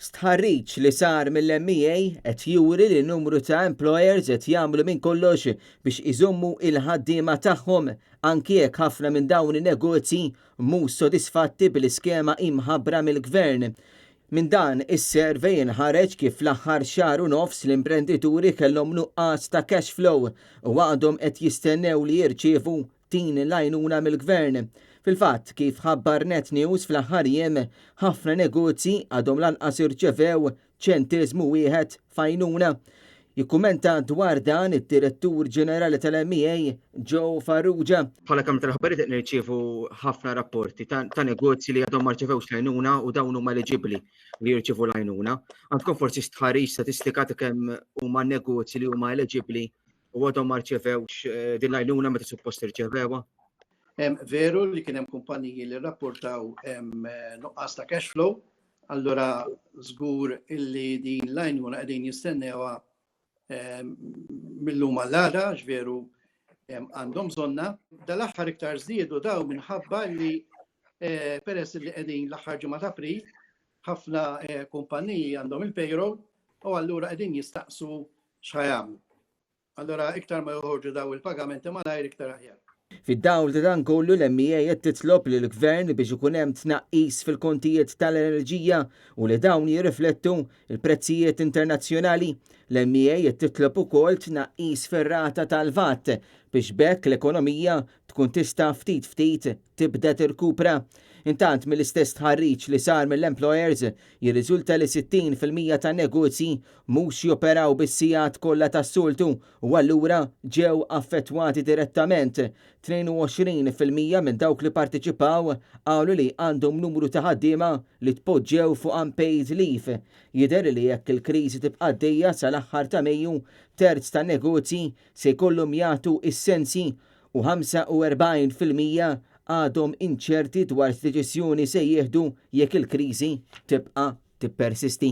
Stħarriġ li sar mill-MEA qed juri li n-numru ta' employers qed jagħmlu minn kollox biex iżommu il-ħaddiema tagħhom anki jekk ħafna minn dawn in-negozji mhux sodisfatti bil-iskema imħabbra mill-gvern. Minn dan is-servej inħareġ kif fl-aħħar xahar u nofs l-imprendituri kellhom nuqqas ta' cash flow u għadhom qed jistennew li jirċievu din l-għajnuna mill-gvern. Fil-fatt, kif ħabbar Net News fl-aħħar jiem, ħafna negozji għadhom lanqas irċevew ċentesmu wieħed f'għajnuna. Jikkumenta dwar dan id-Direttur Ġenerali tal-MEA Joe Farrugia. Bħala Kamra tal-Aħbarijiet qed nirċievu ħafna rapporti ta' negozji li għadhom ma rċevewx l-għajnuna u dawn huma eliġibbli li jirċevu l-għajnuna. Għandkom forsi stħarriġ statistika ta' kemm huma negozji li huma eliġibbli u għadhom ma rċevewx din l-għajnuna meta suppost irċevewha? Veru li kien hemm kumpaniji li rrapportaw nuqqas ta' cash flow, allura żgur illi din l-għajnuna qegħdin jistennewha mill-lum għall-għada, ġveru għandhom bżonna. Dal-aħħar iktar żdiedu daw minħabba li peress li qegħdin l-aħħar ġimgħa ta' April, ħafna kumpaniji għandhom il-payroll u allura qegħdin jistaqsu x'ħajamlu. Allura iktar ma joħorġu daw il-pagamenti malajr iktar aħjar. Fid-dawl ta' dan kollu l-MEA qed titlob lill-Gvern biex ikun hemm tnaqqis fil-kontijiet tal-enerġija u li dawn jirriflettu il-prezzijiet internazzjonali. L-MEA qed titlob ukoll tnaqqis fir-rata tal-VAT biex bekk l-ekonomija tkun tista' ftit tibda tirkupra. Intant mill-istess tħarriġ li sar mill-employers jirriżulta li 60% ta' negozji mhux joperaw bis-sigħat kollha tas-soltu u allura ġew affettwati direttament. 22% minn dawk li parteċipaw qalu li għandhom numru ta' ħaddiema li tpoġġew fuq unpaid leave. Jidher li jekk il-kriżi tibqa' għaddejja sal-aħħar ta' Mejju, terz ta' negozji se jkollhom jagħtu is-sensi u 45% għadhom inċerti dwar deċiżjoni se jieħdu jekk il-kriżi tibqa' tippersisti.